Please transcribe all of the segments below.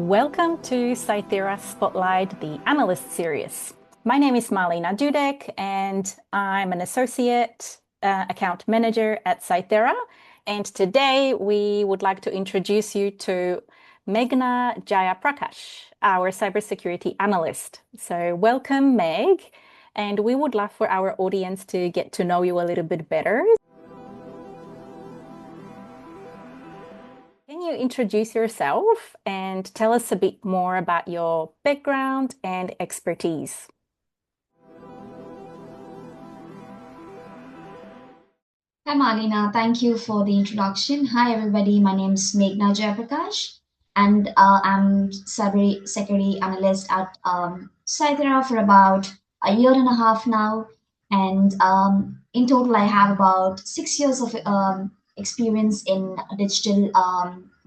Welcome to Cythera Spotlight, the Analyst series. My name is Meghana Dudek, and I'm an associate account manager at Cythera. And today we would like to introduce you to Meghana Jayaprakash, our cybersecurity analyst. So welcome, Meg, and we would love for our audience to get to know you a little bit better. Can you introduce yourself and tell us a bit more about your background and expertise? Hi Meghana, thank you for the introduction. Hi everybody, my name is Meghana Jayaprakash and I'm cybersecurity analyst at Cythera for about a year and a half now. And in total, I have about 6 years of experience in a digital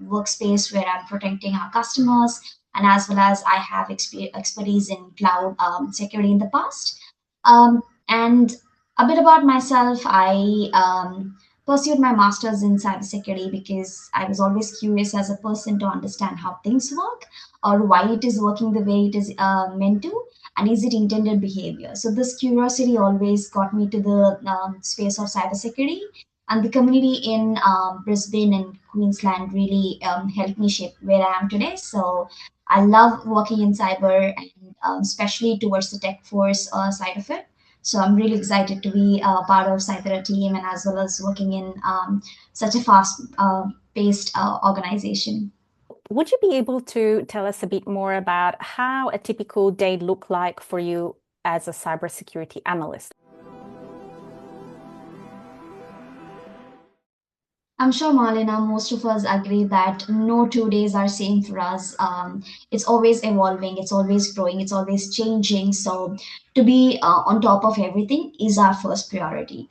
workspace where I'm protecting our customers, and as well as I have expertise in cloud security in the past. And a bit about myself, I pursued my master's in cybersecurity because I was always curious as a person to understand how things work or why it is working the way it is meant to, and is it intended behavior. So this curiosity always got me to the space of cybersecurity, and the community in Brisbane and Queensland really helped me shape where I am today. So I love working in cyber, and especially towards the tech force side of it. So I'm really excited to be part of Cythera team, and as well as working in such a fast paced organization. Would you be able to tell us a bit more about how a typical day look like for you as a cybersecurity analyst? I'm sure, Marlena, most of us agree that no 2 days are same for us. It's always evolving, it's always growing, it's always changing. So to be on top of everything is our first priority.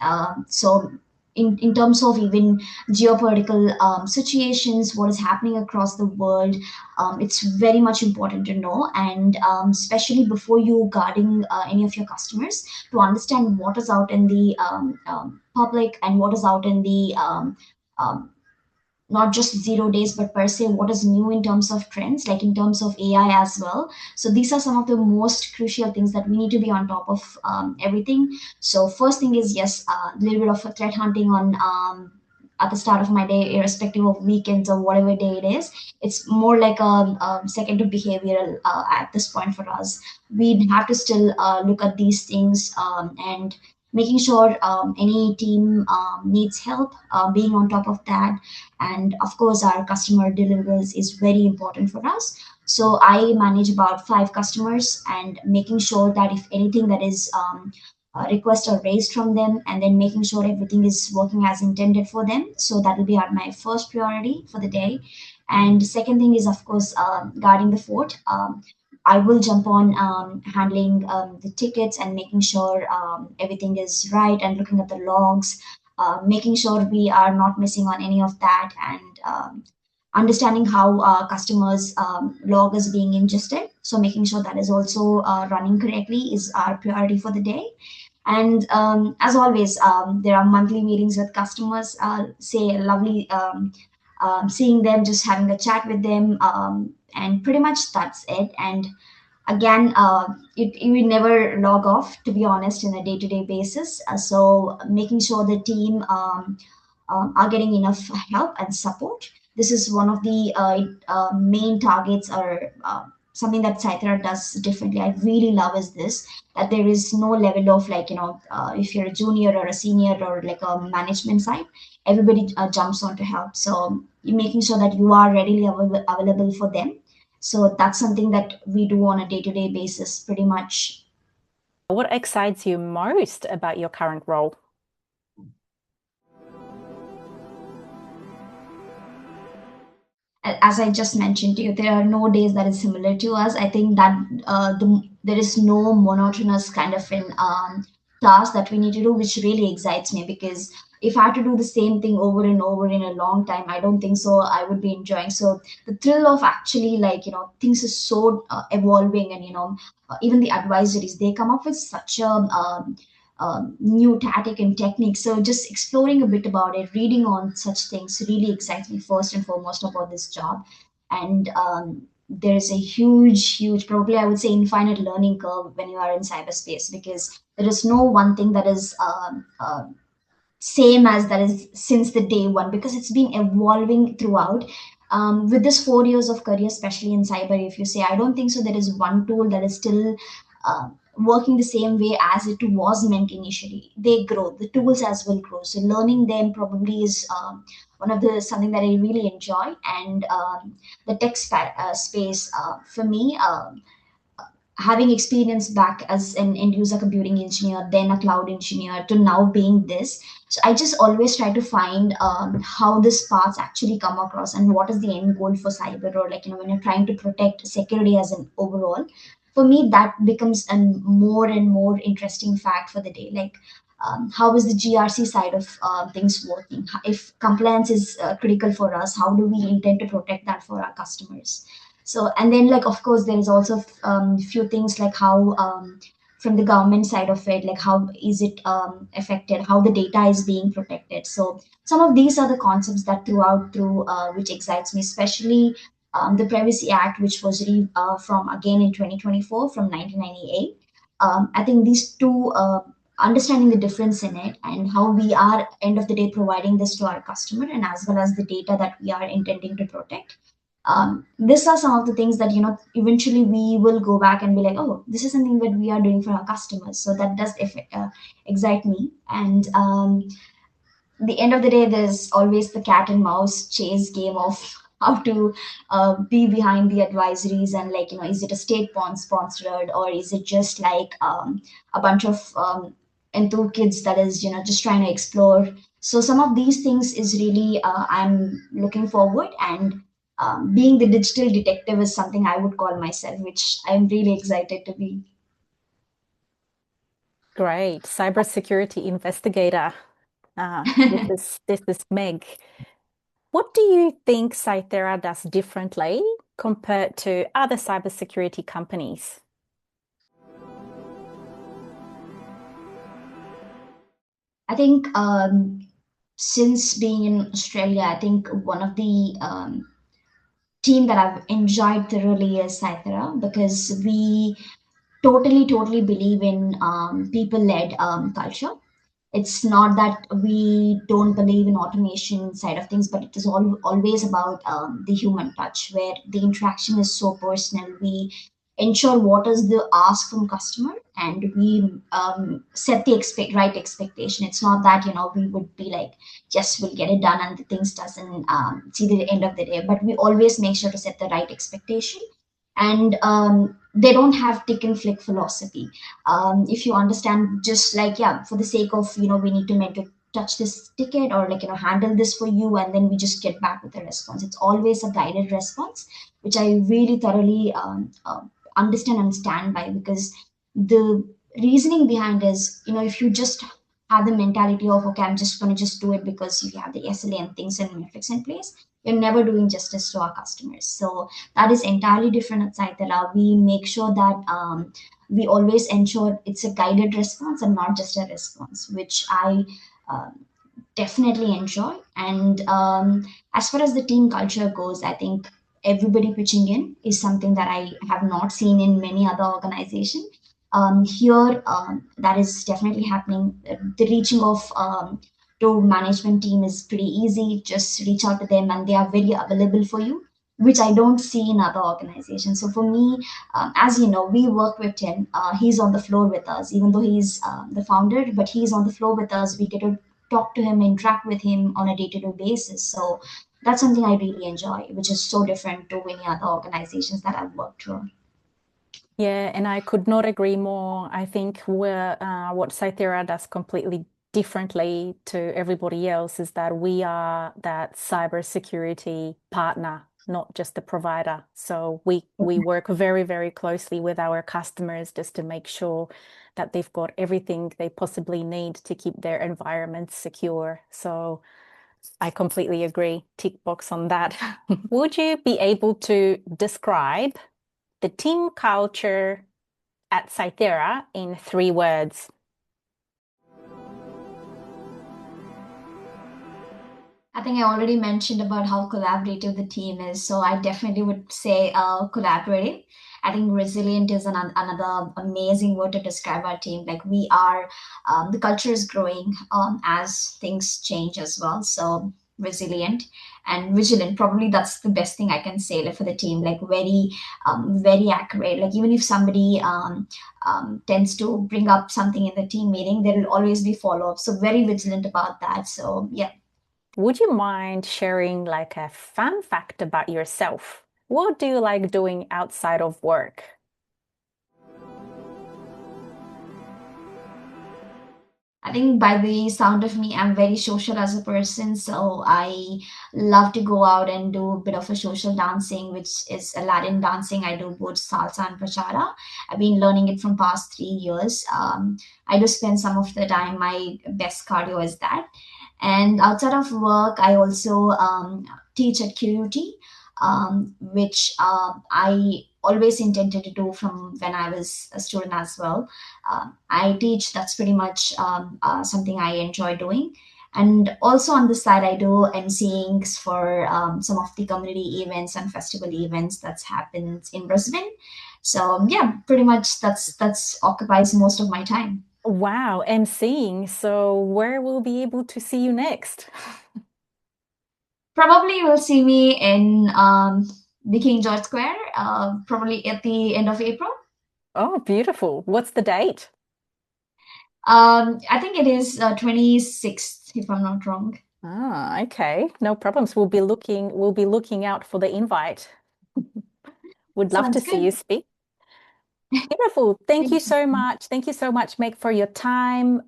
In terms of even geopolitical situations, what is happening across the world, it's very much important to know. And especially before you guarding any of your customers, to understand what is out in the public and what is out in the um, not just 0 days, but per se what is new in terms of trends, like in terms of AI as well. So these are some of the most crucial things that we need to be on top of everything. So first thing is, yes, a little bit of a threat hunting on at the start of my day, irrespective of weekends or whatever day it is. It's more like a second to behavioral at this point for us. We have to still look at these things, and making sure any team needs help, being on top of that. And of course, our customer deliverables is very important for us. So I manage about 5 customers, and making sure that if anything that is request or raised from them, and then making sure everything is working as intended for them. So that will be my first priority for the day. And the second thing is, of course, guarding the fort. I will jump on handling the tickets and making sure everything is right, and looking at the logs, making sure we are not missing on any of that, and understanding how customers' log is being ingested. So making sure that is also running correctly is our priority for the day. And as always, there are monthly meetings with customers. Say lovely seeing them, just having a chat with them, and pretty much that's it. And again, it will never log off, to be honest, in a day-to-day basis. So making sure the team are getting enough help and support. This is one of the main targets, or something that Cythera does differently. I really love is this, that there is no level of, like, if you're a junior or a senior or like a management side, everybody jumps on to help. So you're making sure that you are readily available for them. So that's something that we do on a day-to-day basis, pretty much. What excites you most about your current role? As I just mentioned to you, there are no days that is similar to us. I think that there is no monotonous kind of an task that we need to do, which really excites me, because if I had to do the same thing over and over in a long time, I don't think so I would be enjoying. So the thrill of actually, like, things is so evolving, and even the advisories, they come up with such a new tactic and technique. So just exploring a bit about it, reading on such things really excites me first and foremost about this job. And there is a huge, probably I would say infinite learning curve when you are in cyberspace, because there is no one thing that is same as that is since the day one, because it's been evolving throughout. With this 4 years of career, especially in cyber, if you say, I don't think so there is one tool that is still working the same way as it was meant initially. They grow, the tools as well grow, so learning them probably is one of the something that I really enjoy. And the space, for me, having experience back as an end user computing engineer, then a cloud engineer, to now being this. So I just always try to find how this paths actually come across, and what is the end goal for cyber, or like, when you're trying to protect security as an overall. For me, that becomes a more and more interesting fact for the day. Like, how is the GRC side of things working? If compliance is critical for us, how do we intend to protect that for our customers? So, and then, like, of course, there is also few things like how, from the government side of it, like how is it affected, how the data is being protected. So some of these are the concepts that through which excites me, especially the Privacy Act, which was from again in 2024 from 1998. I think these two, understanding the difference in it, and how we are end of the day providing this to our customer, and as well as the data that we are intending to protect. These are some of the things that, eventually we will go back and be like, oh, this is something that we are doing for our customers. So that does excite me. And the end of the day, there's always the cat and mouse chase game of how to be behind the advisories, and, like, is it a sponsored, or is it just like a bunch of enthused kids that is, just trying to explore. So some of these things is really, I'm looking forward. And being the digital detective is something I would call myself, which I'm really excited to be. Great. Cybersecurity investigator. This is Meg. What do you think Cythera does differently compared to other cybersecurity companies? I think, since being in Australia, I think one of the team that I've enjoyed thoroughly is Cythera, because we totally believe in people-led culture. It's not that we don't believe in automation side of things, but it is always about the human touch, where the interaction is so personal. We ensure what is the ask from customer, and we set the right expectation. It's not that, we would be like, yes, we'll get it done, and the things doesn't see the end of the day, but we always make sure to set the right expectation. And they don't have tick and flick philosophy. If you understand, just like, yeah, for the sake of, we need to meant to touch this ticket, or like, handle this for you, and then we just get back with a response. It's always a guided response, which I really thoroughly understand and stand by, because the reasoning behind is, if you just have the mentality of, okay, I'm just going to just do it because you have the SLA and things and metrics in place, you're never doing justice to our customers. So that is entirely different at Cythera. We make sure that we always ensure it's a guided response and not just a response, which I definitely enjoy. And as far as the team culture goes, I think everybody pitching in is something that I have not seen in many other organizations. Here, that is definitely happening. The reaching of to management team is pretty easy. Just reach out to them, and they are very available for you, which I don't see in other organizations. So for me, as you know, we work with Tim. He's on the floor with us, even though he's the founder, but he's on the floor with us. We get to talk to him, interact with him on a day-to-day basis. So that's something I really enjoy, which is so different to many other organizations that I've worked through. Yeah, and I could not agree more. I think what Cythera does completely differently to everybody else is that we are that cybersecurity partner, not just the provider. So we work very closely with our customers just to make sure that they've got everything they possibly need to keep their environments secure. So I completely agree. Tick box on that. Would you be able to describe the team culture at Cythera in 3 words? I think I already mentioned about how collaborative the team is, so I definitely would say collaborative. I think resilient is another amazing word to describe our team. Like we are, the culture is growing as things change as well. So resilient and vigilant. Probably that's the best thing I can say, like, for the team. Like very accurate. Like even if somebody tends to bring up something in the team meeting, there will always be follow up. So very vigilant about that. So yeah. Would you mind sharing like a fun fact about yourself? What do you like doing outside of work? I think by the sound of me, I'm very social as a person. So I love to go out and do a bit of a social dancing, which is a Latin dancing. I do both salsa and bachata. I've been learning it from past 3 years. I do spend some of the time. My best cardio is that. And outside of work, I also teach at QUT, which I always intended to do from when I was a student as well. I teach. That's pretty much something I enjoy doing. And also on the side, I do emceeing for some of the community events and festival events that's happened in Brisbane. So yeah, pretty much that's occupies most of my time. Wow, emceeing. So where we'll be able to see you next? Probably you will see me in the King George Square, probably at the end of April. Oh, beautiful. What's the date? I think it is 26th, if I'm not wrong. Ah, okay. No problems. We'll be looking out for the invite. Would love to Sounds see you good. speak. Beautiful. Thank you Thank so you. much. Thank you so much, Meg, for your time.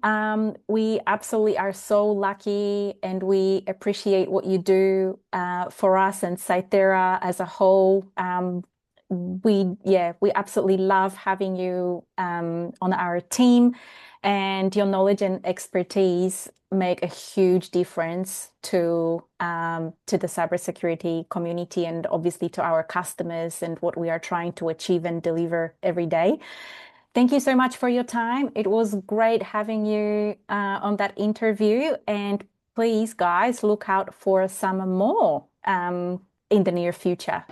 We absolutely are so lucky and we appreciate what you do for us and Cythera as a whole. We absolutely love having you on our team, and your knowledge and expertise make a huge difference to the cybersecurity community and obviously to our customers and what we are trying to achieve and deliver every day. Thank you so much for your time. It was great having you on that interview. And please, guys, look out for some more in the near future.